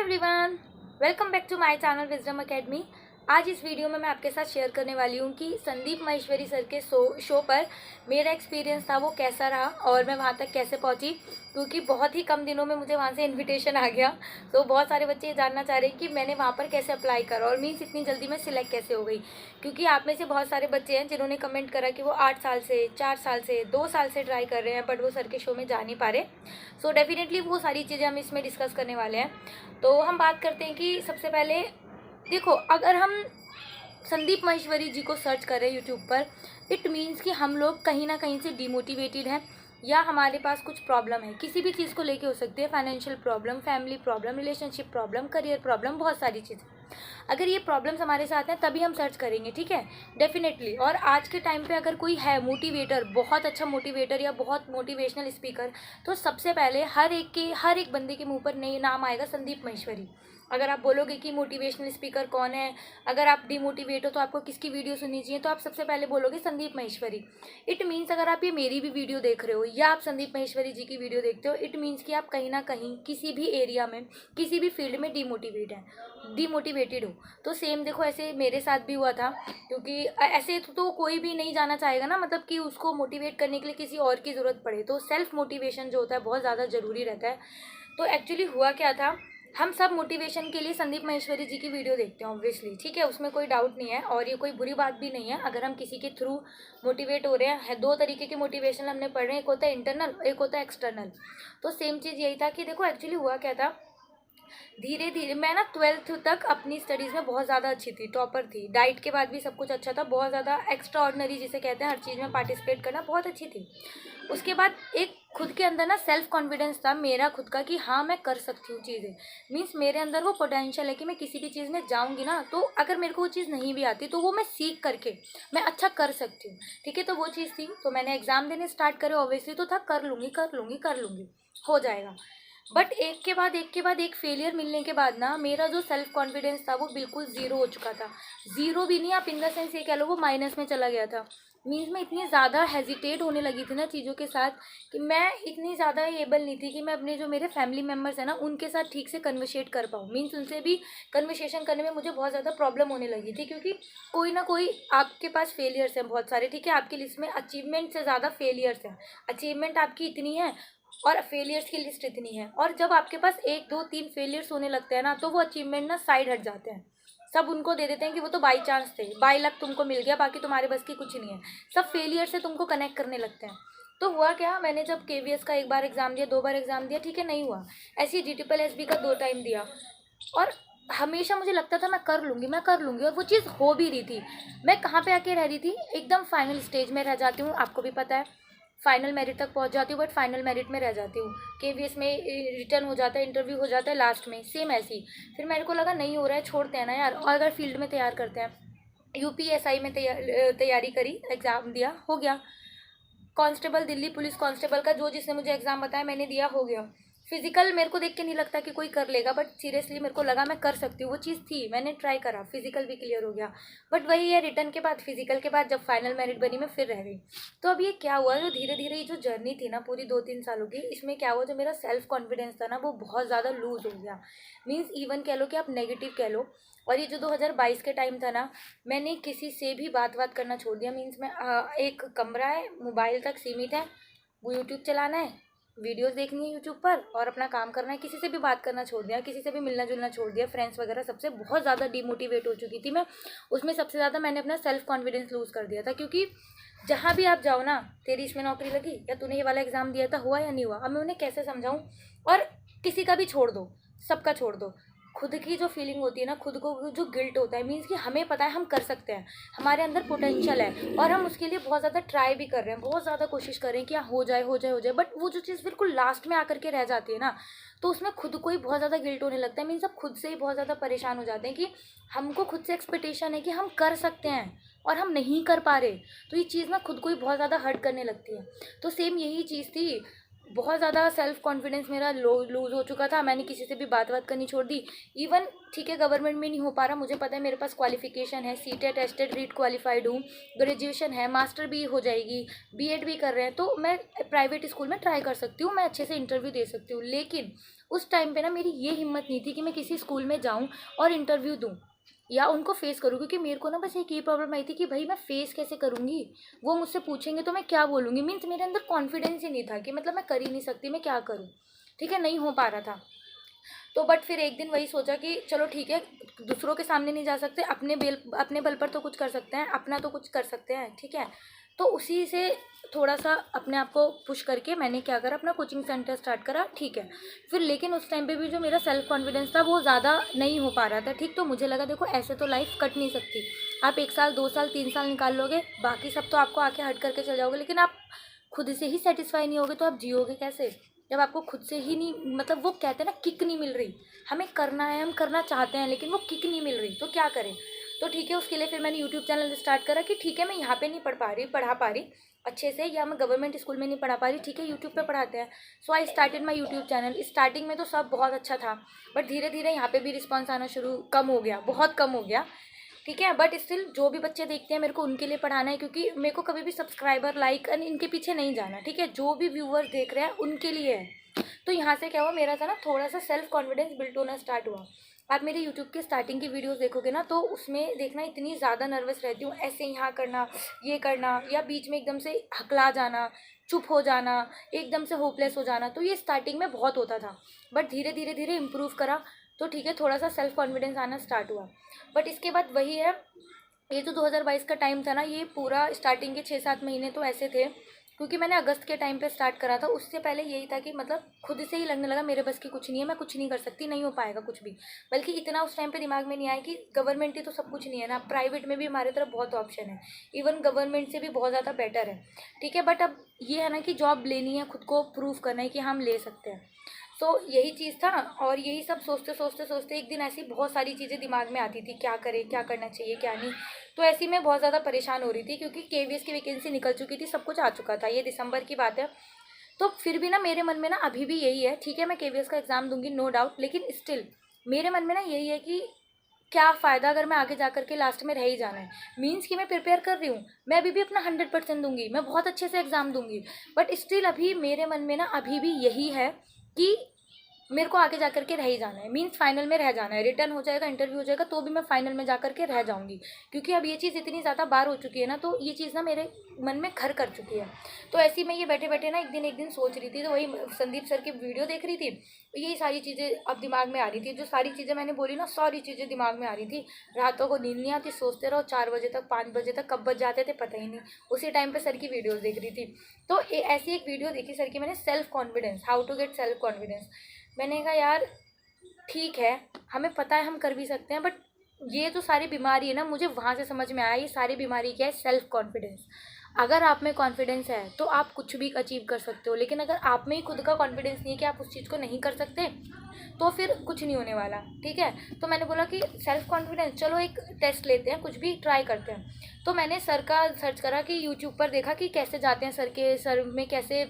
Everyone, welcome back to my channel Wisdom Academy. आज इस video में मैं आपके साथ शेयर करने वाली हूँ कि संदीप माहेश्वरी सर के शो पर मेरा एक्सपीरियंस था वो कैसा रहा और मैं वहाँ तक कैसे पहुँची, क्योंकि बहुत ही कम दिनों में मुझे वहाँ से इनविटेशन आ गया। तो बहुत सारे बच्चे ये जानना चाह रहे हैं कि मैंने वहाँ पर कैसे अप्लाई करा और मीन्स इतनी जल्दी मैं सिलेक्ट कैसे हो गई। क्योंकि आप में से बहुत सारे बच्चे हैं जिन्होंने कमेंट करा कि वो 8 साल से, 4 साल से, 2 साल से ट्राई कर रहे हैं बट वो सर के शो में जा नहीं पा रहे। सो डेफिनेटली वो सारी चीज़ें हम इसमें डिस्कस करने वाले हैं। तो हम बात करते हैं कि सबसे पहले देखो, अगर हम संदीप माहेश्वरी जी को सर्च करें यूट्यूब पर, इट मीन्स कि हम लोग कहीं ना कहीं से डिमोटिवेटेड हैं या हमारे पास कुछ प्रॉब्लम है। किसी भी चीज़ को लेके हो सकती है, financial problem, family problem, relationship problem, career problem, बहुत सारी चीज़ें। अगर ये प्रॉब्लम्स हमारे साथ हैं तभी हम सर्च करेंगे, ठीक है, डेफिनेटली। और आज के टाइम पे अगर कोई है मोटिवेटर, बहुत अच्छा मोटिवेटर या बहुत मोटिवेशनल स्पीकर, तो सबसे पहले हर एक बंदे के मुंह पर नई नाम आएगा संदीप माहेश्वरी। अगर आप बोलोगे कि मोटिवेशनल स्पीकर कौन है, अगर आप डिमोटिवेट हो तो आपको किसकी वीडियो सुननी चाहिए, तो आप सबसे पहले बोलोगे संदीप माहेश्वरी। इट मीन्स अगर आप ये मेरी भी वीडियो देख रहे हो या आप संदीप माहेश्वरी जी की वीडियो देखते हो, इट मीन्स कि आप कहीं ना कहीं किसी भी एरिया में, किसी भी फील्ड में डिमोटिवेटेड हो। तो सेम देखो, ऐसे मेरे साथ भी हुआ था, क्योंकि ऐसे तो कोई भी नहीं जाना चाहेगा ना, मतलब कि उसको मोटिवेट करने के लिए किसी और की ज़रूरत पड़े। तो सेल्फ मोटिवेशन जो होता है बहुत ज़्यादा ज़रूरी रहता है। तो एक्चुअली हुआ क्या था, हम सब मोटिवेशन के लिए संदीप माहेश्वरी जी की वीडियो देखते हैं ऑब्वियसली, ठीक है, उसमें कोई डाउट नहीं है और ये कोई बुरी बात भी नहीं है अगर हम किसी के थ्रू मोटिवेट हो रहे हैं। दो तरीके के मोटिवेशन हमने पढ़ रहे हैं, एक होता है इंटरनल, एक होता है एक्सटर्नल। तो सेम चीज़ यही था कि देखो, एक्चुअली हुआ क्या था, धीरे धीरे मैं ना 12th तक अपनी स्टडीज़ में बहुत ज़्यादा अच्छी थी, टॉपर थी, डाइट के बाद भी सब कुछ अच्छा था, बहुत ज़्यादा एक्स्ट्रा ऑर्डिनरी जिसे कहते हैं, हर चीज़ में पार्टिसिपेट करना बहुत अच्छी थी। उसके बाद एक खुद के अंदर ना सेल्फ कॉन्फिडेंस था मेरा खुद का कि हाँ मैं कर सकती हूँ चीज़ें। मीन्स मेरे अंदर वो पोटेंशियल है कि मैं किसी भी चीज़ में जाऊँगी ना, तो अगर मेरे को वो चीज़ नहीं भी आती तो वो मैं सीख करके मैं अच्छा कर सकती हूँ, ठीक है। तो वो चीज़ थी, तो मैंने एग्ज़ाम देने स्टार्ट करे, ऑब्वियसली तो था कर लूँगी कर लूँगी कर लूँगी, हो जाएगा। बट एक फेलियर मिलने के बाद ना मेरा जो सेल्फ कॉन्फिडेंस था वो बिल्कुल ज़ीरो हो चुका था। ज़ीरो भी नहीं, आप इन द सेंस ये कह लो वो माइनस में चला गया था। मीन्स मैं इतनी ज़्यादा हेजिटेट होने लगी थी ना चीज़ों के साथ कि मैं इतनी ज़्यादा एबल नहीं थी कि मैं अपने जो मेरे फैमिली मेम्बर्स हैं ना उनके साथ ठीक से कन्वर्सेट कर पाऊँ। मीन्स उनसे भी कन्वर्सेशन करने में मुझे बहुत ज़्यादा प्रॉब्लम होने लगी थी, क्योंकि कोई ना कोई आपके पास फेलियर्स हैं बहुत सारे, ठीक है, आपकी लिस्ट में अचीवमेंट से ज़्यादा फेलियर्स हैं। अचीवमेंट आपकी इतनी है और फेलियर्स की लिस्ट इतनी है, और जब आपके पास 1 2 3 फेलियर्स होने लगते हैं ना, तो वो अचीवमेंट ना साइड हट जाते हैं। सब उनको दे देते हैं कि वो तो बाई चांस थे, बाई लक तुमको मिल गया, बाकी तुम्हारे बस की कुछ नहीं है। सब फेलियर से तुमको कनेक्ट करने लगते हैं। तो हुआ क्या, मैंने जब केवीएस का 1 बार एग्ज़ाम दिया, 2 बार एग्ज़ाम दिया, ठीक है, नहीं हुआ। ऐसे ही जीटीपल एसबी का 2 टाइम दिया, और हमेशा मुझे लगता था मैं कर लूँगी मैं कर लूँगी, और वो चीज़ हो भी रही थी। मैं कहाँ पे आके रह रही थी, एकदम फाइनल स्टेज में रह जाती हूँ, आपको भी पता है, फाइनल मेरिट तक पहुंच जाती हूँ बट फाइनल मेरिट में रह जाती हूँ। केवीएस में रिटर्न हो जाता है, इंटरव्यू हो जाता है लास्ट में, सेम ऐसी। फिर मेरे को लगा नहीं हो रहा है, छोड़ते हैं ना यार, और अगर फील्ड में तैयार करते हैं। यूपीएसआई में तैयारी करी, एग्ज़ाम दिया, हो गया। कांस्टेबल, दिल्ली पुलिस कांस्टेबल का जो जिसने मुझे एग्ज़ाम बताया मैंने दिया, हो गया। फिजिकल मेरे को देख के नहीं लगता कि कोई कर लेगा, बट सीरियसली मेरे को लगा मैं कर सकती हूँ, वो चीज़ थी, मैंने ट्राई करा, फिजिकल भी क्लियर हो गया। बट वही है, रिटर्न के बाद, फिजिकल के बाद जब फाइनल मेरिट बनी मैं फिर रह गई। तो अब ये क्या हुआ, जो धीरे धीरे ये जो जर्नी थी ना पूरी 2 3 सालों की, इसमें क्या हुआ, जो मेरा सेल्फ कॉन्फिडेंस था ना वो बहुत ज़्यादा लूज़ हो गया। मीन्स इवन कह लो कि आप नेगेटिव कह लो। और ये जो 2022 के टाइम था ना, मैंने किसी से भी बात करना छोड़ दिया। मीन्स मैं एक कमरा है, मोबाइल तक सीमित है, वो यूट्यूब चलाना है, वीडियोस देखनी है यूट्यूब पर, और अपना काम करना है। किसी से भी बात करना छोड़ दिया, किसी से भी मिलना जुलना छोड़ दिया, फ्रेंड्स वगैरह सबसे बहुत ज़्यादा डिमोटिवेट हो चुकी थी मैं। उसमें सबसे ज़्यादा मैंने अपना सेल्फ कॉन्फिडेंस लूज़ कर दिया था, क्योंकि जहाँ भी आप जाओ ना, तेरी इसमें नौकरी लगी, या तूने ये वाला एग्ज़ाम दिया था, हुआ या नहीं हुआ, अब मैं उन्हें कैसे समझाऊँ। और किसी का भी छोड़ दो, सबका छोड़ दो, खुद की जो फीलिंग होती है ना, खुद को जो गिल्ट होता है, मीन्स कि हमें पता है हम कर सकते हैं, हमारे अंदर पोटेंशियल है और हम उसके लिए बहुत ज़्यादा ट्राई भी कर रहे हैं, बहुत ज़्यादा कोशिश कर रहे हैं कि हाँ हो जाए हो जाए हो जाए, बट वो जो चीज़ बिल्कुल लास्ट में आकर के रह जाती है ना, तो उसमें खुद को ही बहुत ज़्यादा गिल्ट होने लगता है। मीन्स अब खुद से ही बहुत ज़्यादा परेशान हो जाते हैं कि हमको खुद से एक्सपेक्टेशन है कि हम कर सकते हैं और हम नहीं कर पा रहे। तो ये चीज़ ना खुद को ही बहुत ज़्यादा हर्ट करने लगती है। तो सेम यही चीज़ थी, बहुत ज़्यादा सेल्फ कॉन्फिडेंस मेरा लूज़ हो चुका था। मैंने किसी से भी बात करनी छोड़ दी। इवन ठीक है, गवर्नमेंट में नहीं हो पा रहा, मुझे पता है मेरे पास क्वालिफिकेशन है, सीटेट टेस्टेड रीट क्वालिफाइड हूँ, ग्रेजुएशन है, मास्टर भी हो जाएगी, बीएड भी कर रहे हैं, तो मैं प्राइवेट स्कूल में ट्राई कर सकती हूँ, मैं अच्छे से इंटरव्यू दे सकती हूँ। लेकिन उस टाइम पे ना मेरी ये हिम्मत नहीं थी कि मैं किसी स्कूल में जाऊँ और इंटरव्यू दूँ या उनको फेस करूँ, क्योंकि मेरे को ना बस एक ये प्रॉब्लम आई थी कि भाई मैं फेस कैसे करूँगी, वो मुझसे पूछेंगे तो मैं क्या बोलूँगी। मीन्स मेरे अंदर कॉन्फिडेंस ही नहीं था कि मतलब मैं कर ही नहीं सकती, मैं क्या करूँ। ठीक है, नहीं हो पा रहा था। तो बट फिर एक दिन वही सोचा कि चलो ठीक है, दूसरों के सामने नहीं जा सकते, अपने बल पर तो कुछ कर सकते हैं, अपना तो कुछ कर सकते हैं। ठीक है, तो उसी से थोड़ा सा अपने आप को पुश करके मैंने क्या करा, अपना कोचिंग सेंटर स्टार्ट करा। ठीक है, फिर लेकिन उस टाइम पे भी जो मेरा सेल्फ कॉन्फिडेंस था वो ज़्यादा नहीं हो पा रहा था। ठीक, तो मुझे लगा देखो ऐसे तो लाइफ कट नहीं सकती। आप 1 साल 2 साल 3 साल निकाल लोगे, बाकी सब तो आपको आके हट करके चल जाओगे, लेकिन आप खुद से ही सेटिस्फाई नहीं होगे तो आप जियोगे कैसे, जब आपको खुद से ही नहीं, मतलब वो कहते हैं ना, किक नहीं मिल रही। हमें करना है, हम करना चाहते हैं, लेकिन वो किक नहीं मिल रही, तो क्या करें। तो ठीक है, उसके लिए फिर मैंने यूट्यूब चैनल स्टार्ट करा कि ठीक है, मैं यहाँ पे नहीं पढ़ा पा रही अच्छे से, या मैं गवर्नमेंट स्कूल में नहीं पढ़ा पा रही, ठीक है यूट्यूब पे पढ़ाते हैं। So I started my YouTube channel. Starting में तो सब बहुत अच्छा था, बट धीरे धीरे यहाँ पे भी रिस्पॉन्स आना शुरू, कम हो गया, बहुत कम हो गया। ठीक है, बट स्टिल जो भी बच्चे देखते हैं मेरे को उनके लिए पढ़ाना है, क्योंकि मेरे को कभी भी सब्सक्राइबर लाइक इनके पीछे नहीं जाना। ठीक है, जो भी व्यूअर्स देख रहे हैं उनके लिए है। तो यहाँ से क्या हुआ, मेरा था ना थोड़ा सा सेल्फ कॉन्फिडेंस बिल्ड होना स्टार्ट हुआ। आप मेरे यूट्यूब के स्टार्टिंग की वीडियोस देखोगे ना, तो उसमें देखना इतनी ज़्यादा नर्वस रहती हूँ, ऐसे यहाँ करना, ये करना, या बीच में एकदम से हकला जाना, चुप हो जाना, एकदम से होपलेस हो जाना। तो ये स्टार्टिंग में बहुत होता था, बट धीरे धीरे धीरे इम्प्रूव करा। तो ठीक है, थोड़ा सा सेल्फ कॉन्फिडेंस आना स्टार्ट हुआ। बट इसके बाद वही है, ये जो 2022 का टाइम था ना, ये पूरा स्टार्टिंग के 6-7 महीने तो ऐसे थे, क्योंकि मैंने अगस्त के टाइम पे स्टार्ट करा था। उससे पहले यही था कि मतलब खुद से ही लगने लगा मेरे बस की कुछ नहीं है, मैं कुछ नहीं कर सकती, नहीं हो पाएगा कुछ भी। बल्कि इतना उस टाइम पे दिमाग में नहीं आया कि गवर्नमेंट ही तो सब कुछ नहीं है ना, प्राइवेट में भी हमारे तरफ बहुत ऑप्शन है, इवन गवर्नमेंट से भी बहुत ज़्यादा बेटर है। ठीक है, बट अब ये है ना कि जॉब लेनी है, खुद को प्रूव करना है कि हम ले सकते हैं। तो यही चीज़ था। और यही सब सोचते सोचते सोचते एक दिन ऐसी बहुत सारी चीज़ें दिमाग में आती थी, क्या करें, क्या करना चाहिए, क्या नहीं। तो ऐसी मैं बहुत ज़्यादा परेशान हो रही थी, क्योंकि केवीएस की वैकेंसी निकल चुकी थी, सब कुछ आ चुका था, ये दिसंबर की बात है। तो फिर भी ना मेरे मन में ना अभी भी यही है, ठीक है मैं केवीएस का एग्ज़ाम दूंगी नो डाउट, लेकिन स्टिल मेरे मन में ना यही है कि क्या फ़ायदा अगर मैं आगे जा कर के लास्ट में रह ही जाना है। मीन्स कि मैं प्रिपेयर कर रही हूँ, मैं अभी भी अपना 100% दूंगी, मैं बहुत अच्छे से एग्ज़ाम दूंगी, बट स्टिल अभी मेरे मन में ना अभी भी यही है कि मेरे को आगे जा कर के रह ही जाना है। मीन्स फाइनल में रह जाना है, रिटर्न हो जाएगा, इंटरव्यू हो जाएगा, तो भी मैं फाइनल में जा कर के रह जाऊंगी, क्योंकि अब ये चीज़ इतनी ज़्यादा बार हो चुकी है ना, तो ये चीज़ ना मेरे मन में घर कर चुकी है। तो ऐसे ही मैं ये बैठे बैठे ना एक दिन सोच रही थी, तो वही संदीप सर की वीडियो देख रही थी, यही सारी चीज़ें अब दिमाग में आ रही थी, जो सारी चीज़ें मैंने बोली ना, सारी चीज़ें दिमाग में आ रही थी। रातों को नींद नहीं आती, सोचते रहो, 4 बजे तक 5 बजे तक कब बज जाते थे पता ही नहीं। उसी टाइम पे सर की वीडियोस देख रही थी, तो ऐसी एक वीडियो देखी सर की मैंने, self confidence, how to get self confidence. मैंने कहा यार ठीक है, हमें पता है हम कर भी सकते हैं, बट ये जो सारी बीमारी है ना, मुझे वहाँ से समझ में आया ये सारी बीमारी क्या है, सेल्फ कॉन्फिडेंस। अगर आप में कॉन्फिडेंस है तो आप कुछ भी अचीव कर सकते हो, लेकिन अगर आप में ही खुद का कॉन्फिडेंस नहीं है कि आप उस चीज़ को नहीं कर सकते, तो फिर कुछ नहीं होने वाला। ठीक है, तो मैंने बोला कि सेल्फ कॉन्फिडेंस, चलो एक टेस्ट लेते हैं, कुछ भी ट्राई करते हैं। तो मैंने सर का सर्च करा कि यूट्यूब पर देखा कि कैसे जाते हैं सर में, कैसे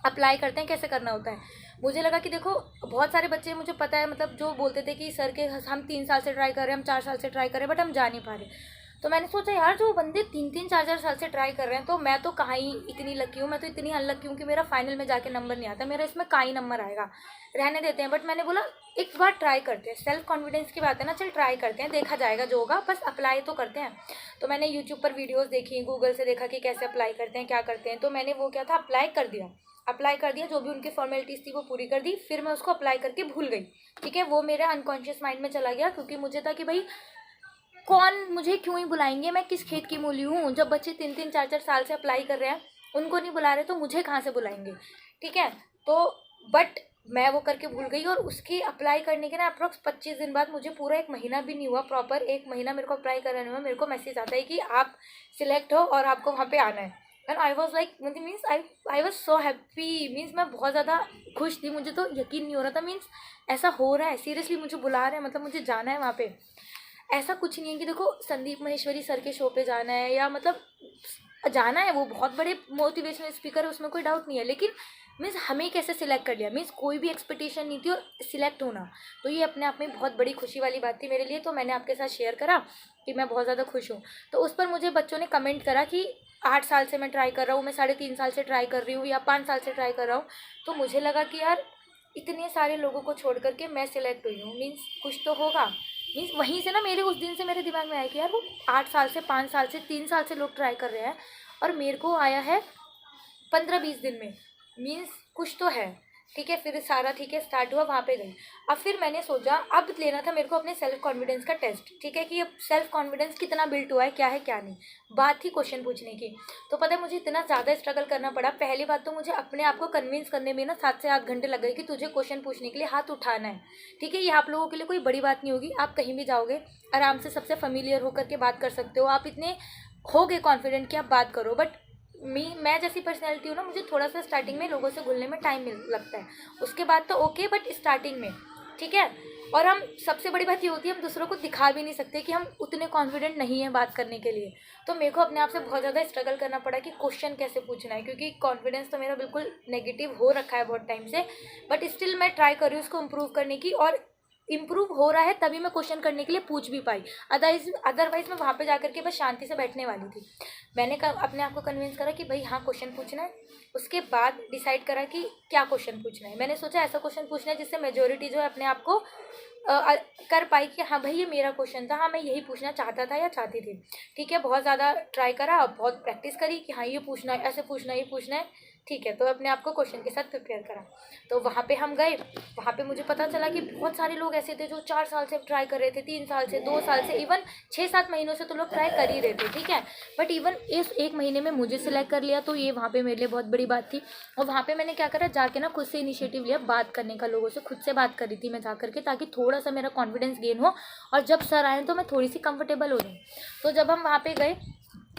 अप्लाई करते हैं, कैसे करना होता है। मुझे लगा कि देखो बहुत सारे बच्चे, मुझे पता है, मतलब जो बोलते थे कि सर के हम 3 साल से ट्राई कर रहे हैं, हम 4 साल से ट्राई कर रहे हैं, बट हम जा नहीं पा रहे। तो मैंने सोचा यार जो बंदे 3-3 4-4 साल से ट्राई कर रहे हैं, तो मैं तो कहाँ ही इतनी लकी हूँ, मैं तो इतनी अनलकी हूँ कि मेरा फाइनल में जाके नंबर नहीं आता, मेरा इसमें कहाँ ही नंबर आएगा, रहने देते हैं। बट मैंने बोला एक बार ट्राई करते हैं, सेल्फ कॉन्फिडेंस की बात है ना, चल ट्राई करते हैं, देखा जाएगा जो होगा, बस अप्लाई तो करते हैं। तो मैंने यूट्यूब पर वीडियोज़ देखी, गूगल से देखा कि कैसे अप्लाई करते हैं, क्या करते हैं, तो मैंने वो क्या था, अप्लाई कर दिया, जो भी उनकी फॉर्मेलिटीज़ थी वो पूरी कर दी, फिर मैं उसको अप्लाई करके भूल गई। ठीक है, वो मेरे अनकॉन्शियस माइंड में चला गया, क्योंकि मुझे था कि भाई कौन मुझे क्यों ही बुलाएंगे, मैं किस खेत की मूली हूँ, जब बच्चे 3-3 4-4 साल से अप्लाई कर रहे हैं उनको नहीं बुला रहे, तो मुझे कहाँ से बुलाएंगे। ठीक है, तो बट मैं वो करके भूल गई, और उसकी अप्लाई करने के ना अप्रॉक्स 25 दिन बाद, मुझे पूरा 1 महीना भी नहीं हुआ, प्रॉपर 1 महीना मेरे को अप्लाई करने हुआ, मेरे को मैसेज आता है कि आप सिलेक्ट हो और आपको वहाँ पे आना है। And I was like, means I was so happy, means मैं बहुत ज़्यादा खुश थी, मुझे तो यकीन नहीं हो रहा था, मीन्स ऐसा हो रहा है, सीरियसली मुझे बुला रहे हैं, मतलब मुझे जाना है वहाँ पे। ऐसा कुछ नहीं है कि देखो संदीप माहेश्वरी सर के शो पे जाना है, या मतलब जाना है, वो बहुत बड़े मोटिवेशनल स्पीकर है, उसमें कोई डाउट नहीं है, लेकिन मीन्स हमें कैसे सिलेक्ट कर लिया, मीन्स कोई भी एक्सपेक्टेशन नहीं थी और सिलेक्ट होना, तो ये अपने आप में बहुत बड़ी खुशी वाली बात थी मेरे लिए। तो मैंने आपके साथ शेयर करा कि मैं बहुत ज़्यादा खुश हूँ। तो उस पर मुझे बच्चों ने कमेंट करा कि 8 साल से मैं ट्राई कर रहा हूँ, मैं 3.5 साल से ट्राई कर रही हूँ या 5 साल से ट्राई कर रहा हूँ। तो मुझे लगा कि यार इतने सारे लोगों को छोड़ करके मैं सिलेक्ट हुई हूँ, मीन्स कुछ तो होगा। मीन्स वहीं से ना मेरे उस दिन से मेरे दिमाग में आया कि यार वो 8 साल से, 5 साल से, 3 साल से लोग ट्राई कर रहे हैं और मेरे को आया है 15-20 दिन में, मीन्स कुछ तो है। ठीक है, फिर सारा ठीक है स्टार्ट हुआ, वहाँ पे गई। अब फिर मैंने सोचा अब लेना था मेरे को अपने सेल्फ कॉन्फिडेंस का टेस्ट। ठीक है, कि अब सेल्फ कॉन्फिडेंस कितना बिल्ट हुआ है, क्या है क्या नहीं। बात थी क्वेश्चन पूछने की। तो पता है मुझे इतना ज़्यादा स्ट्रगल करना पड़ा। पहली बात तो मुझे अपने आप को कन्विंस करने में ना 7 से 8 घंटे लग गए कि तुझे क्वेश्चन पूछने के लिए हाथ उठाना है। ठीक है, ये आप लोगों के लिए कोई बड़ी बात नहीं होगी, आप कहीं भी जाओगे आराम से सबसे फेमिलियर होकर के बात कर सकते हो, आप इतने हो गए कॉन्फिडेंट कि आप बात करो। बट मैं जैसी पर्सनैलिटी हूँ ना, मुझे थोड़ा सा स्टार्टिंग में लोगों से घुलने में टाइम मिल लगता है, उसके बाद तो ओके, बट स्टार्टिंग में ठीक है। और हम सबसे बड़ी बात ये होती है हम दूसरों को दिखा भी नहीं सकते कि हम उतने कॉन्फिडेंट नहीं हैं बात करने के लिए। तो मेरे को अपने आप से बहुत ज़्यादा स्ट्रगल करना पड़ा कि क्वेश्चन कैसे पूछना है, क्योंकि कॉन्फिडेंस तो मेरा बिल्कुल नेगेटिव हो रखा है बहुत टाइम से। बट स्टिल मैं ट्राई कर रही हूँ उसको इम्प्रूव करने की, और इम्प्रूव हो रहा है तभी मैं क्वेश्चन करने के लिए पूछ भी पाई। अदरवाइज मैं वहाँ पे जाकर के बस शांति से बैठने वाली थी। मैंने अपने आप को कन्विंस करा कि भाई हाँ क्वेश्चन पूछना है। उसके बाद डिसाइड करा कि क्या क्वेश्चन पूछना है। मैंने सोचा ऐसा क्वेश्चन पूछना है जिससे मेजोरिटी जो है अपने आप को कर पाई कि हाँ भाई ये मेरा क्वेश्चन था, हाँ मैं यही पूछना चाहता था या चाहती थी। ठीक है, बहुत ज़्यादा ट्राई करा, बहुत प्रैक्टिस करी कि हाँ ये पूछना है, ऐसे पूछना है, ये पूछना है। ठीक है, तो अपने आप को क्वेश्चन के साथ प्रिपेयर करा। तो वहाँ पे हम गए, वहाँ पे मुझे पता चला कि बहुत सारे लोग ऐसे थे जो 4 साल से ट्राई कर रहे थे, 3 साल से, 2 साल से, इवन 6-7 महीनों से तो लोग ट्राई कर ही रहे थे। ठीक है, बट इवन इस 1 महीने में मुझे सिलेक्ट कर लिया, तो ये वहाँ पे मेरे लिए बहुत बड़ी बात थी। और वहाँ पे मैंने क्या करा, जाके ना खुद से इनिशिएटिव लिया बात करने का, लोगों से खुद से बात करी थी मैं जा करके, ताकि थोड़ा सा मेरा कॉन्फिडेंस गेन हो और जब सर आए तो मैं थोड़ी सी कंफर्टेबल हो जाऊँ। तो जब हम वहाँ पे गए,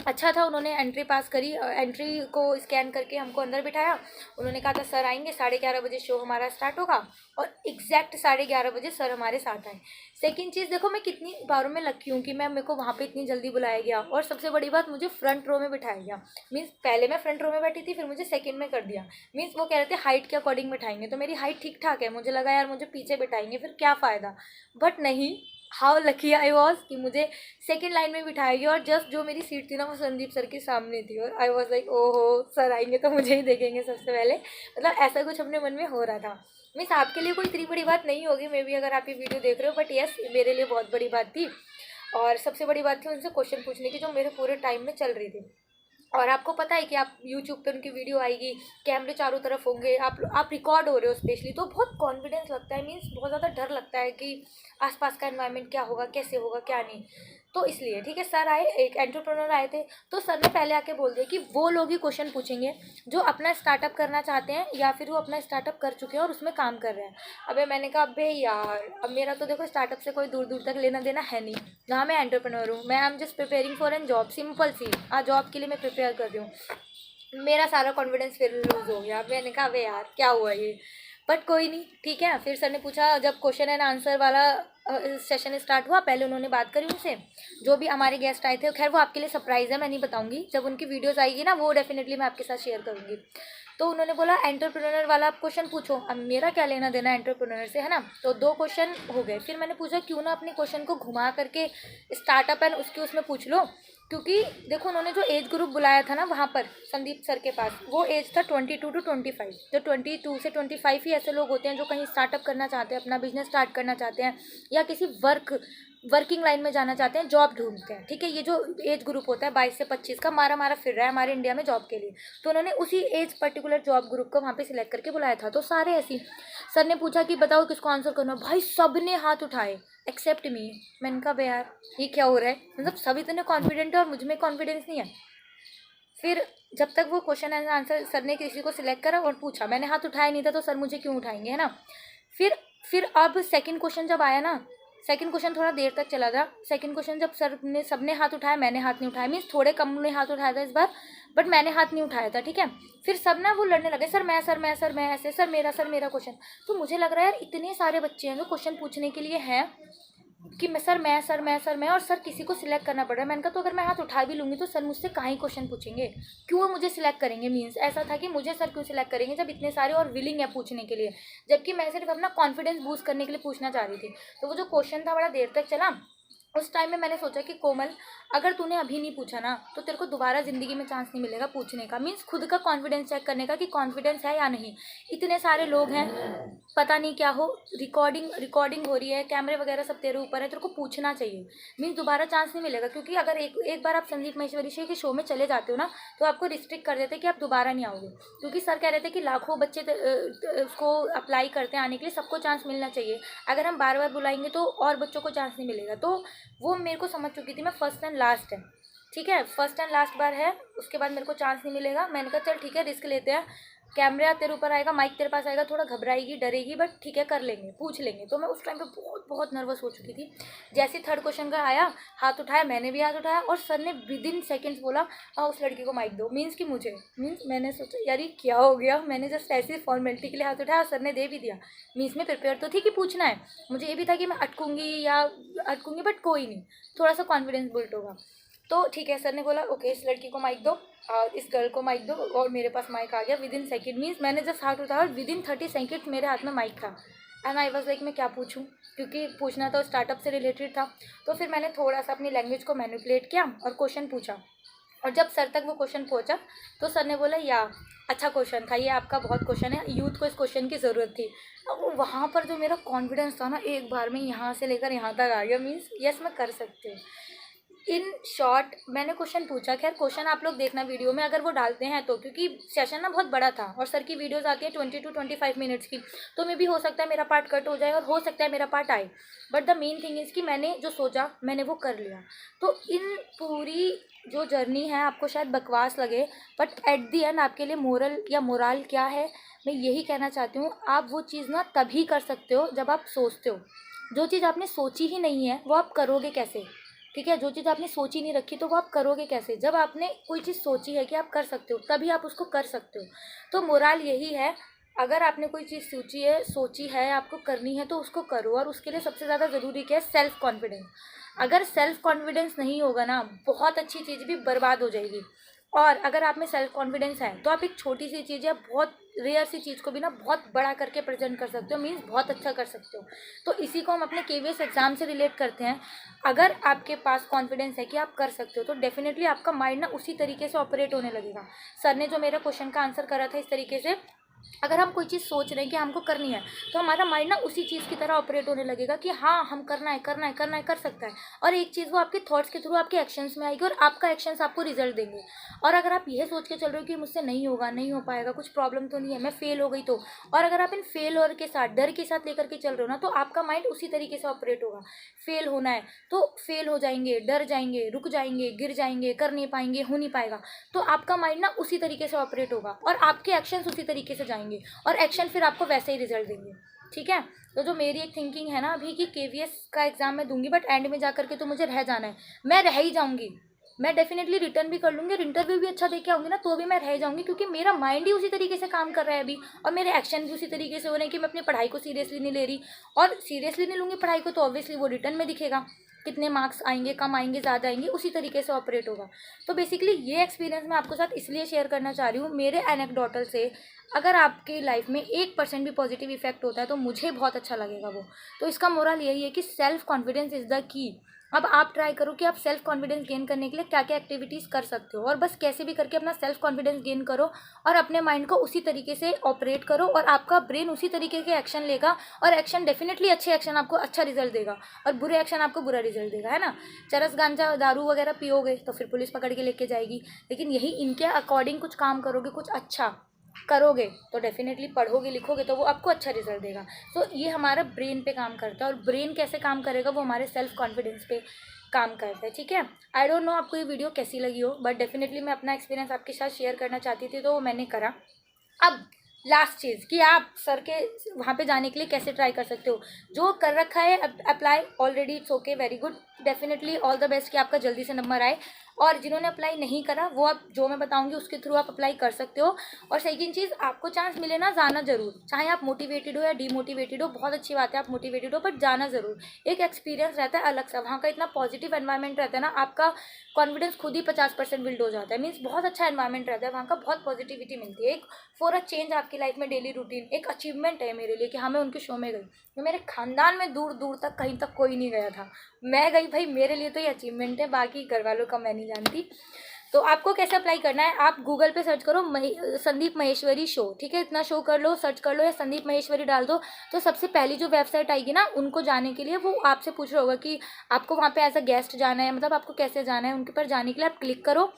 अच्छा था, उन्होंने एंट्री पास करी, एंट्री को स्कैन करके हमको अंदर बिठाया। उन्होंने कहा था सर आएंगे 11:30 बजे शो हमारा स्टार्ट होगा, और एग्जैक्ट 11:30 बजे सर हमारे साथ आए। सेकंड चीज़ देखो मैं कितनी बारों में लकी हूँ कि मेरे को वहाँ पे इतनी जल्दी बुलाया गया, और सबसे बड़ी बात मुझे फ्रंट रो में बिठाया गया। मीन्स पहले मैं फ्रंट रो में बैठी थी, फिर मुझे सेकंड में कर दिया। मीन्स वो कह रहे थे हाइट के अकॉर्डिंग बिठाएंगे, तो मेरी हाइट ठीक ठाक है, मुझे लगा यार मुझे पीछे बिठाएंगे फिर क्या फ़ायदा। बट नहीं, हाउ लकी आई वॉज कि मुझे सेकंड लाइन में बिठाया गया, और जस्ट जो मेरी सीट थी ना वो संदीप सर के सामने थी, और आई वॉज लाइक ओहो सर आएंगे तो मुझे ही देखेंगे सबसे पहले। मतलब ऐसा कुछ अपने मन में हो रहा था। मीन्स आपके लिए कोई इतनी बड़ी बात नहीं होगी मे बी अगर आप ये वीडियो देख रहे हो, बट येस मेरे लिए बहुत बड़ी बात थी। और सबसे बड़ी बात थी उनसे क्वेश्चन पूछने की जो मेरे पूरे टाइम में चल रही थी। और आपको पता है कि आप यूट्यूब पे उनकी वीडियो आएगी, कैमरे चारों तरफ होंगे, आप रिकॉर्ड हो रहे हो स्पेशली, तो बहुत कॉन्फिडेंस लगता है। मीन्स बहुत ज़्यादा डर लगता है कि आसपास का एनवायरनमेंट क्या होगा, कैसे होगा, क्या नहीं। तो इसलिए ठीक है, सर आए, एक एंटरप्रेन्योर आए थे, तो सर ने पहले आके बोल दिया कि वो लोग ही क्वेश्चन पूछेंगे जो अपना स्टार्टअप करना चाहते हैं या फिर वो अपना स्टार्टअप कर चुके हैं और उसमें काम कर रहे हैं। अबे मैंने कहा अबे यार अब मेरा तो देखो स्टार्टअप से कोई दूर दूर तक लेना देना है नहीं, जहाँ मैं एंटरप्रेन्योर हूँ, मैं I am just preparing for an job, simple सी जॉब के लिए मैं प्रिपेयर कर रही हूँ। मेरा सारा कॉन्फिडेंस फिर लूज हो गया। मैंने कहा अबे यार क्या हुआ ये, बट कोई नहीं। ठीक है, फिर सर ने पूछा, जब क्वेश्चन एंड आंसर वाला सेशन स्टार्ट हुआ, पहले उन्होंने बात करी उनसे, जो भी हमारे गेस्ट आए थे। खैर वो आपके लिए सरप्राइज़ है, मैं नहीं बताऊंगी, जब उनकी वीडियोस आएगी ना वो डेफिनेटली मैं आपके साथ शेयर करूंगी। तो उन्होंने बोला एंटरप्रेन्योर वाला आप क्वेश्चन पूछो। अब मेरा क्या लेना देना एंटरप्रेन्योर से, है ना। तो 2 क्वेश्चन हो गए। फिर मैंने पूछा क्यों ना अपने क्वेश्चन को घुमा करके स्टार्टअप एंड उसके उसमें पूछ लो, क्योंकि देखो उन्होंने जो एज ग्रुप बुलाया था ना वहाँ पर संदीप सर के पास, वो एज था 22 to 25। जो 22 से 25 ही ऐसे लोग होते हैं जो कहीं स्टार्टअप करना चाहते हैं, अपना बिजनेस स्टार्ट करना चाहते हैं, या किसी वर्किंग लाइन में जाना चाहते हैं, जॉब ढूंढते हैं। ठीक है, ये जो एज ग्रुप होता है 22 से 25 का, मारा मारा फिर रहा है हमारे इंडिया में जॉब के लिए। तो उन्होंने उसी एज पर्टिकुलर जॉब ग्रुप को वहाँ पे सिलेक्ट करके बुलाया था। तो सारे ऐसी, सर ने पूछा कि बताओ किसको आंसर करना, भाई सब ने हाथ उठाए एक्सेप्ट मी। मैंने कहा बे यार ये क्या हो रहा है, मतलब सब इतने कॉन्फिडेंट है और मुझ में कॉन्फिडेंस नहीं है। फिर जब तक वो क्वेश्चन एंड आंसर सर ने किसी को सिलेक्ट करा और पूछा, मैंने हाथ उठाया नहीं था तो सर मुझे क्यों उठाएंगे, है ना। फिर अब सेकंड क्वेश्चन जब आया ना, सेकंड क्वेश्चन थोड़ा देर तक चला था। सेकंड क्वेश्चन जब सर ने सबने हाथ उठाया, मैंने हाथ नहीं उठाया, मीन्स थोड़े कम ने हाथ उठाया था इस बार, बट मैंने हाथ नहीं उठाया था। ठीक है, फिर सब ना वो लड़ने लगे, सर मैं, सर मैं, सर मैं, ऐसे सर मेरा क्वेश्चन। तो मुझे लग रहा है यार इतने सारे बच्चे हैं जो क्वेश्चन पूछने के लिए हैं, कि मैं और सर किसी को सिलेक्ट करना पड़ रहा है। मैंने कहा तो अगर मैं हाथ उठा भी लूँगी तो सर मुझसे काहे क्वेश्चन पूछेंगे, क्यों वो मुझे सिलेक्ट करेंगे। मीन्स ऐसा था कि मुझे सर क्यों सिलेक्ट करेंगे जब इतने सारे और विलिंग है पूछने के लिए, जबकि मैं सिर्फ अपना कॉन्फिडेंस बूस्ट करने के लिए पूछना चाह रही थी। तो वो जो क्वेश्चन था बड़ा देर तक चला। उस टाइम में मैंने सोचा कि कोमल, अगर तूने अभी नहीं पूछा ना तो तेरे को दोबारा ज़िंदगी में चांस नहीं मिलेगा पूछने का। मीन्स खुद का कॉन्फिडेंस चेक करने का कि कॉन्फिडेंस है या नहीं। इतने सारे लोग हैं, पता नहीं क्या हो, रिकॉर्डिंग हो रही है, कैमरे वगैरह सब तेरे ऊपर है, तेरे को पूछना चाहिए। मीन्स दोबारा चांस नहीं मिलेगा, क्योंकि अगर एक बार आप संदीप महेश्वरी के शो में चले जाते हो ना तो आपको रिस्ट्रिक्ट कर देते हैं कि आप दोबारा नहीं आओगे। क्योंकि सर कह रहे थे कि लाखों बच्चे उसको अप्लाई करते हैं आने के लिए, सबको चांस मिलना चाहिए। अगर हम बार बार बुलाएंगे तो और बच्चों को चांस नहीं मिलेगा। तो वो मेरे को समझ चुकी थी मैं, फर्स्ट एंड लास्ट है, ठीक है, फर्स्ट एंड लास्ट बार है, उसके बाद मेरे को चांस नहीं मिलेगा। मैंने कहा चल ठीक है, रिस्क लेते हैं। कैमरा तेरे ऊपर आएगा, माइक तेरे पास आएगा, थोड़ा घबराएगी डरेगी, बट ठीक है कर लेंगे, पूछ लेंगे। तो मैं उस टाइम पे बहुत बहुत नर्वस हो चुकी थी। जैसे थर्ड क्वेश्चन का आया, हाथ उठाया, मैंने भी हाथ उठाया और सर ने विद इन सेकेंड्स बोला उस लड़की को माइक दो। मीन्स कि मुझे, मीन्स मैंने सोचा यार ये क्या हो गया, मैंने जस्ट ऐसी फॉर्मेलिटी के लिए हाथ उठाया और सर ने दे भी दिया। मीन्स में प्रिपेयर तो थी कि पूछना है, मुझे ये भी था कि मैं अटकूंगी बट कोई नहीं, थोड़ा सा कॉन्फिडेंस बिल्ड होगा। तो ठीक है, सर ने बोला ओके इस लड़की को माइक दो और इस गर्ल को माइक दो, और मेरे पास माइक आ गया विद इन सेकेंड। मीन्स मैंने जस्ट हाथ उठाया और विद इन 30 सेकेंड्स मेरे हाथ में माइक था। एंड आई वॉज लाइक मैं क्या पूछूं, क्योंकि पूछना तो स्टार्टअप से रिलेटेड था। तो फिर मैंने थोड़ा सा अपनी लैंग्वेज को मैनिपुलेट किया और क्वेश्चन पूछा। और जब सर तक वो क्वेश्चन पहुंचा तो सर ने बोला या अच्छा क्वेश्चन था ये आपका, बहुत क्वेश्चन है, यूथ को इस क्वेश्चन की ज़रूरत थी। अब वहाँ पर जो मेरा कॉन्फिडेंस था ना, एक बार में यहाँ से लेकर यहाँ तक आ गया। मीन्स यस मैं कर सकती हूँ। इन शॉर्ट मैंने क्वेश्चन पूछा। खैर क्वेश्चन आप लोग देखना वीडियो में अगर वो डालते हैं तो, क्योंकि सेशन ना बहुत बड़ा था और सर की वीडियोस आती है 20 to 25 मिनट्स की, तो मे भी हो सकता है मेरा पार्ट कट हो जाए और हो सकता है मेरा पार्ट आए। But the main thing is कि मैंने जो सोचा मैंने वो कर लिया। तो इन पूरी जो जर्नी है आपको शायद बकवास लगे, बट एट दी एंड आपके लिए मोरल या मोराल क्या है, मैं यही कहना चाहती हूँ, आप वो चीज़ ना तभी कर सकते हो जब आप सोचते हो। जो चीज़ आपने सोची ही नहीं है वो आप करोगे कैसे, ठीक है, जो चीज़ आपने सोची नहीं रखी तो वो आप करोगे कैसे। जब आपने कोई चीज़ सोची है कि आप कर सकते हो तभी आप उसको कर सकते हो। तो मोराल यही है, अगर आपने कोई चीज़ सोची है आपको करनी है तो उसको करो। और उसके लिए सबसे ज़्यादा ज़रूरी क्या है, सेल्फ़ कॉन्फिडेंस। अगर सेल्फ़ कॉन्फिडेंस नहीं होगा ना, बहुत अच्छी चीज़ भी बर्बाद हो जाएगी। और अगर आप में सेल्फ कॉन्फिडेंस है तो आप एक छोटी सी चीज़ या बहुत रेयर सी चीज़ को भी ना बहुत बड़ा करके प्रेजेंट कर सकते हो। मीन्स बहुत अच्छा कर सकते हो। तो इसी को हम अपने केवीएस एग्जाम से रिलेट करते हैं। अगर आपके पास कॉन्फिडेंस है कि आप कर सकते हो तो डेफिनेटली आपका माइंड ना उसी तरीके से ऑपरेट होने लगेगा। सर ने जो मेरा क्वेश्चन का आंसर करा था इस तरीके से, अगर हम कोई चीज़ सोच रहे हैं कि हमको करनी है तो हमारा माइंड ना उसी चीज़ की तरह ऑपरेट होने लगेगा कि हाँ हम करना है कर सकता है। और एक चीज़ वो आपके थॉट्स के थ्रू आपके एक्शंस में आएगी और आपका एक्शंस आपको रिजल्ट देंगे। और अगर आप यह सोच के चल रहे हो कि मुझसे नहीं होगा, नहीं हो पाएगा, कुछ प्रॉब्लम तो नहीं है, मैं फेल हो गई तो, और अगर आप इन फेल के साथ डर के साथ लेकर के चल रहे हो ना तो आपका माइंड उसी तरीके से ऑपरेट होगा। फेल होना है तो फेल हो जाएंगे, डर जाएंगे, रुक जाएंगे, गिर जाएंगे, कर नहीं पाएंगे, हो नहीं पाएगा। तो आपका माइंड ना उसी तरीके से ऑपरेट होगा और आपके एक्शंस उसी तरीके से जाएंगे और एक्शन फिर आपको वैसे ही रिजल्ट देंगे। ठीक है, तो जो मेरी एक थिंकिंग है ना अभी कि केवीएस का एग्जाम मैं दूंगी बट एंड में जा करके तो मुझे रह जाना है, मैं रह ही जाऊंगी। मैं डेफिनेटली रिटर्न भी कर लूँगी और इंटरव्यू भी अच्छा दे के आऊँगी ना तो भी मैं रह जाऊँगी, क्योंकि मेरा माइंड ही उसी तरीके से काम कर रहा है अभी और मेरे एक्शन भी उसी तरीके से हो रहे हैं कि मैं अपनी पढ़ाई को सीरियसली नहीं ले रही। और सीरियसली नहीं लूँगी पढ़ाई को तो ऑब्वियसली वो रिटर्न में दिखेगा, कितने मार्क्स आएंगे, कम आएंगे, ज़्यादा आएंगे, उसी तरीके से ऑपरेट होगा। तो बेसिकली ये एक्सपीरियंस मैं आपके साथ इसलिए शेयर करना चाह रही हूँ मेरे एनेक्डोटल से। अगर आपकी लाइफ में 1% भी पॉजिटिव इफेक्ट होता है तो मुझे बहुत अच्छा लगेगा वो। तो इसका मोरल यही है कि self confidence is the key. अब आप ट्राई करो कि आप सेल्फ कॉन्फिडेंस गेन करने के लिए क्या क्या एक्टिविटीज़ कर सकते हो और बस कैसे भी करके अपना सेल्फ कॉन्फिडेंस गेन करो और अपने माइंड को उसी तरीके से ऑपरेट करो और आपका ब्रेन उसी तरीके के एक्शन लेगा और एक्शन डेफिनेटली अच्छे एक्शन आपको अच्छा रिजल्ट देगा और बुरे एक्शन आपको बुरा रिजल्ट देगा, है ना। चरस गांजा दारू वगैरह पियोगे तो फिर पुलिस पकड़ के लेके जाएगी, लेकिन यही इनके अकॉर्डिंग कुछ काम करोगे, कुछ अच्छा करोगे तो डेफिनेटली पढ़ोगे लिखोगे तो वो आपको अच्छा रिजल्ट देगा। तो ये हमारा ब्रेन पे काम करता है और ब्रेन कैसे काम करेगा वो हमारे सेल्फ कॉन्फिडेंस पे काम करता है। ठीक है, आई डोंट नो आपको ये वीडियो कैसी लगी हो बट डेफिनेटली मैं अपना एक्सपीरियंस आपके साथ शेयर करना चाहती थी तो वो मैंने करा। अब लास्ट चीज़ कि आप सर के वहाँ पे जाने के लिए कैसे ट्राई कर सकते हो। जो कर रखा है apply already, it's okay, very good, definitely all the best कि आपका जल्दी से नंबर आए। और जिन्होंने अप्लाई नहीं करा वो आप जो मैं बताऊँगी उसके थ्रू आप अप्लाई कर सकते हो। और सेकंड चीज़, आपको चांस मिले ना, जाना ज़रूर, चाहे आप मोटिवेटेड हो या डीमोटिवेटेड हो। बहुत अच्छी बात है आप मोटिवेटेड हो, बट जाना ज़रूर। एक एक्सपीरियंस रहता है अलग सा, वहाँ का इतना पॉजिटिव एनवायरनमेंट रहता है ना, आपका कॉन्फिडेंस खुद ही 50% बिल्ड हो जाता है। मीन्स बहुत अच्छा एनवायरनमेंट रहता है वहाँ का, बहुत पॉजिटिविटी मिलती है। एक फॉर अ चेंज आपकी लाइफ में डेली रूटीन एक अचीवमेंट है मेरे लिए कि हाँ मैं उनके शो में गई। तो मेरे खानदान में दूर दूर तक कहीं तक कोई नहीं गया था, मैं गई भाई, मेरे लिए तो ये अचीवमेंट है, बाकी घर वालों का मैं नहीं जानती। तो आपको कैसे अप्लाई करना है, आप गूगल पे सर्च करो संदीप महेश्वरी शो, ठीक है, इतना शो कर लो, सर्च कर लो या संदीप महेश्वरी डाल दो। तो सबसे पहली जो वेबसाइट आएगी ना, उनको जाने के लिए वो आपसे पूछ रहा होगा कि आपको वहाँ पे एज अ गेस्ट जाना है, मतलब आपको कैसे जाना है। उनके पर जाने के लिए आप क्लिक करो।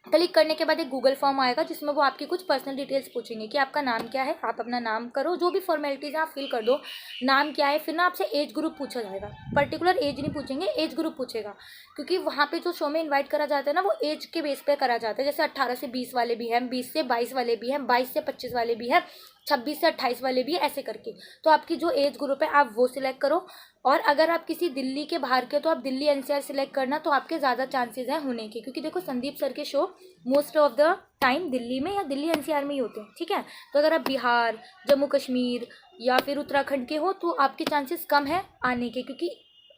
क्लिक करने के बाद एक गूगल फॉर्म आएगा जिसमें वो आपकी कुछ पर्सनल डिटेल्स पूछेंगे कि आपका नाम क्या है। आप अपना नाम करो, जो भी फॉर्मेलिटीज है आप फिल कर दो, नाम क्या है। फिर ना आपसे एज ग्रुप पूछा जाएगा, पर्टिकुलर एज नहीं पूछेंगे, एज ग्रुप पूछेगा, क्योंकि वहाँ पे जो शो में इन्वाइट करा जाता है ना वो एज के बेस पे करा जाता है। जैसे 18 से 20 वाले भी हैं, 20 से 22 वाले भी हैं, 22 से 25 वाले भी हैं, 26 से 28 वाले भी, ऐसे करके। तो आपकी जो एज ग्रुप है आप वो सिलेक्ट करो। और अगर आप किसी दिल्ली के बाहर के तो आप दिल्ली एनसीआर सिलेक्ट करना, तो आपके ज़्यादा चांसेस हैं होने के, क्योंकि देखो संदीप सर के show most of the time Delhi में या दिल्ली एनसीआर में ही होते हैं, ठीक है। तो अगर आप बिहार, जम्मू कश्मीर या फिर उत्तराखंड के हो तो आपके चांसेस कम है आने के, क्योंकि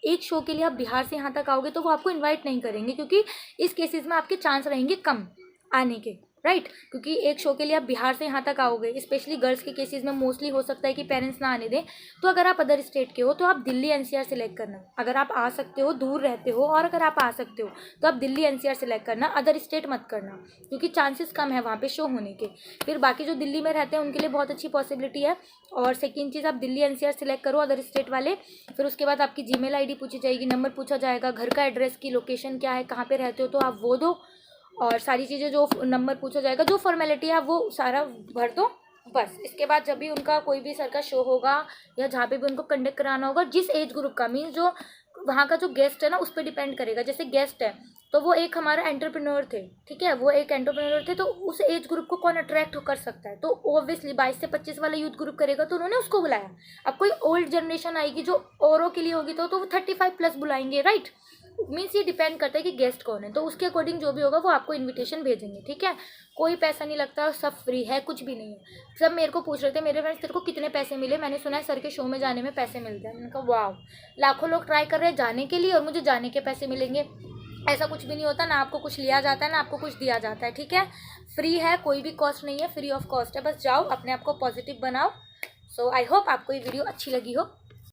एक शो के लिए आप बिहार से यहाँ तक आओगे तो वो आपको इन्वाइट नहीं करेंगे, क्योंकि इस केसेस में आपके चांस रहेंगे कम आने के, राइट। क्योंकि एक शो के लिए आप बिहार से यहाँ तक आओगे, स्पेशली गर्ल्स के केसेस में मोस्टली हो सकता है कि पेरेंट्स ना आने दें। तो अगर आप अदर स्टेट के हो तो आप दिल्ली एनसीआर सेलेक्ट करना, अगर आप आ सकते हो, दूर रहते हो और अगर आप आ सकते हो तो आप दिल्ली एनसीआर सेलेक्ट करना, अदर स्टेट मत करना, क्योंकि चांसेस कम है वहाँ पे शो होने के। फिर बाकी जो दिल्ली में रहते हैं उनके लिए बहुत अच्छी पॉसिबिलिटी है। और सेकेंड चीज़, आप दिल्ली एनसीआर सेलेक्ट करो, अदर स्टेट वाले। फिर उसके बाद आपकी जीमेल आईडी पूछी जाएगी, नंबर पूछा जाएगा, घर का एड्रेस की लोकेशन क्या है, कहाँ पे रहते हो, तो आप वो दो। और सारी चीज़ें जो नंबर पूछा जाएगा, जो फॉर्मेलिटी है वो सारा भर दो, बस। इसके बाद जब भी उनका कोई भी सर का शो होगा या जहाँ पे भी उनको कंडक्ट कराना होगा, जिस एज ग्रुप का, मीन्स जो वहाँ का जो गेस्ट है ना उस पर डिपेंड करेगा। जैसे गेस्ट है तो वो एक हमारा एंटरप्रेन्योर थे, ठीक है, वो एक एंटरप्रेन्योर थे, तो उस एज ग्रुप को कौन अट्रैक्ट कर सकता है, तो ऑब्वियसली 22 से 25 वाला यूथ ग्रुप करेगा, तो उन्होंने उसको बुलाया। अब कोई ओल्ड जनरेशन आएगी जो औरों के लिए होगी तो वो 35 प्लस बुलाएंगे, राइट। मीन्स ये डिपेंड करता है कि गेस्ट कौन है, तो उसके अकॉर्डिंग जो भी होगा वो आपको इनविटेशन भेजेंगे, ठीक है। कोई पैसा नहीं लगता, सब फ्री है, कुछ भी नहीं है। सब मेरे को पूछ रहे थे मेरे फ्रेंड्स, तेरे को कितने पैसे मिले, मैंने सुना है सर के शो में जाने में पैसे मिलते हैं। मैंने कहा वाह, लाखों लोग ट्राई कर रहे हैं जाने के लिए और मुझे जाने के पैसे मिलेंगे। ऐसा कुछ भी नहीं होता, ना आपको कुछ लिया जाता है ना आपको कुछ दिया जाता है, ठीक है। फ्री है, कोई भी कॉस्ट नहीं है, फ्री ऑफ कॉस्ट है, बस जाओ अपने आप को पॉजिटिव बनाओ। सो आई होप आपको ये वीडियो अच्छी लगी हो।